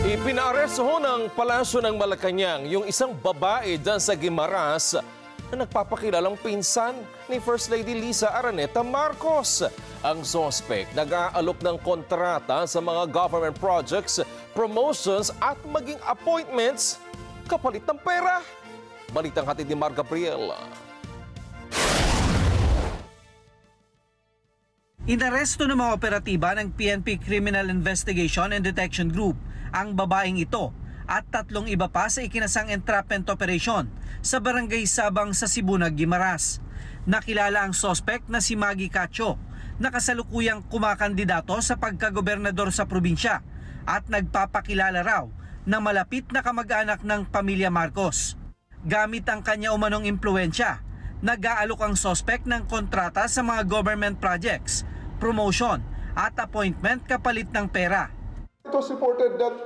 Ipinaaresto ng Palasyo ng Malacanang yung isang babae dyan sa Guimaras na nagpapakilalang pinsan ni First Lady Liza Araneta Marcos. Ang suspect nag-aalok ng kontrata sa mga government projects, promotions at maging appointments kapalit ng pera. Balitang hatid ni Mar Gabriel. Inaresto ng mga operatiba ng PNP Criminal Investigation and Detection Group ang babaeng ito at 3 iba pa sa ikinasang entrapment operation sa Barangay Sabang sa Sibunag, Guimaras. Nakilala ang suspect na si Maggie Cacho na kasalukuyang kumakandidato sa pagkagobernador sa probinsya at nagpapakilala raw na malapit na kamag-anak ng pamilya Marcos. Gamit ang kanya umanong impluensya, nag-aalok ang suspect ng kontrata sa mga government projects, promotion at appointment kapalit ng pera. It was reported that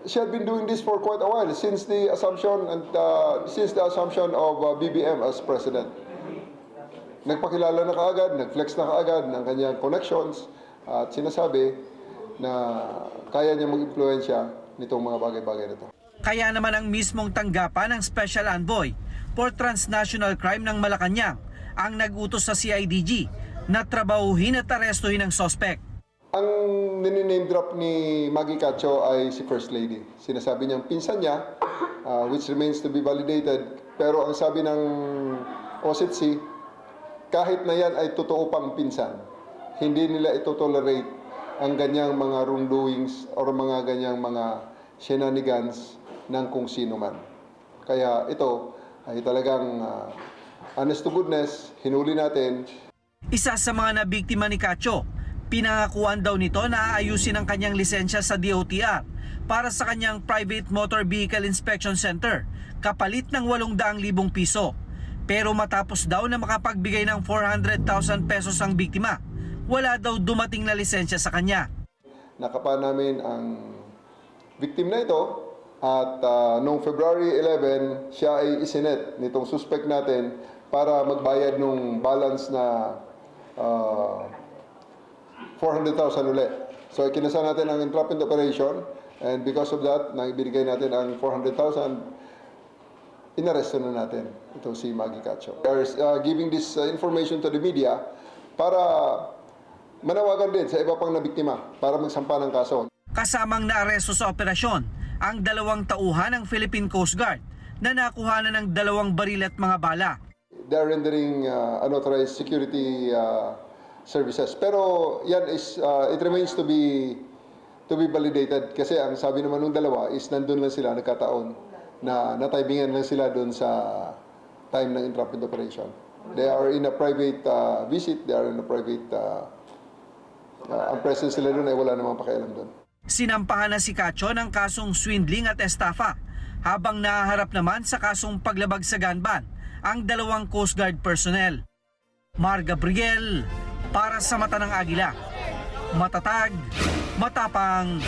she had been doing this for quite a while since the assumption of BBM as president. Nagpakilala na kaagad, nag-flex na kaagad ng kanyang connections at sinasabi na kaya niya mag-impluensya nitong mga bagay-bagay na ito. Kaya naman ang mismong tanggapan ng Special Envoy for Transnational Crime ng Malacanang ang nag-utos sa CIDG na trabahuhin at arestuhin ang suspect. Ang nini-name drop ni Maggie Cacho ay si First Lady. Sinasabi niyang pinsan niya, which remains to be validated. Pero ang sabi ng OSITC, kahit na yan ay totoo pang pinsan, hindi nila ito tolerate ang ganyang mga wrongdoings or mga ganyang mga shenanigans ng kung sino man. Kaya ito ay talagang honest to goodness, hinuli natin. Isa sa mga nabiktima ni Cacho, pinangakuan daw nito na aayusin ang kanyang lisensya sa DOTR para sa kanyang Private Motor Vehicle Inspection Center, kapalit ng 800,000 piso. Pero matapos daw na makapagbigay ng 400,000 pesos ang biktima, wala daw dumating na lisensya sa kanya. Nakapa namin ang victim na ito at noong February 11, siya ay isinet nitong suspect natin para magbayad ng balance na 400,000 ulit. So ikinasa natin ang entrapment operation and because of that, nang ibigay natin ang 400,000, inaresto na natin itong si Maggie Cacho. We are giving this information to the media para manawagan din sa iba pang nabiktima para magsampa ng kaso. Kasamang naaresto sa operasyon ang 2 tauhan ng Philippine Coast Guard na nakuhanan ng 2 baril at mga bala. They are rendering unauthorized security services. Pero yan is it remains to be validated kasi ang sabi naman ng dalawa is nandun lang sila nagkataon na nataybingan lang sila doon sa time ng entrapment operation. They are in a private visit, they are in a private ang presence sila doon ay wala namang pakialam doon. Sinampahan na si Cacho ng kasong swindling at estafa habang nahaharap naman sa kasong paglabag sa gun ban ang 2 Coast Guard personnel. Mar Gabriel para sa Mata ng Agila. Matatag, matapang,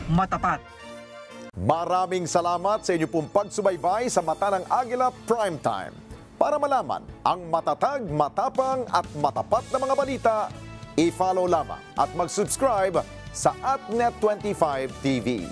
matapat. Maraming salamat sa inyo pong pagsubaybay sa Mata ng Agila Primetime. Para malaman ang matatag, matapang at matapat na mga balita, i-follow lamang at mag-subscribe sa AtNet25 TV.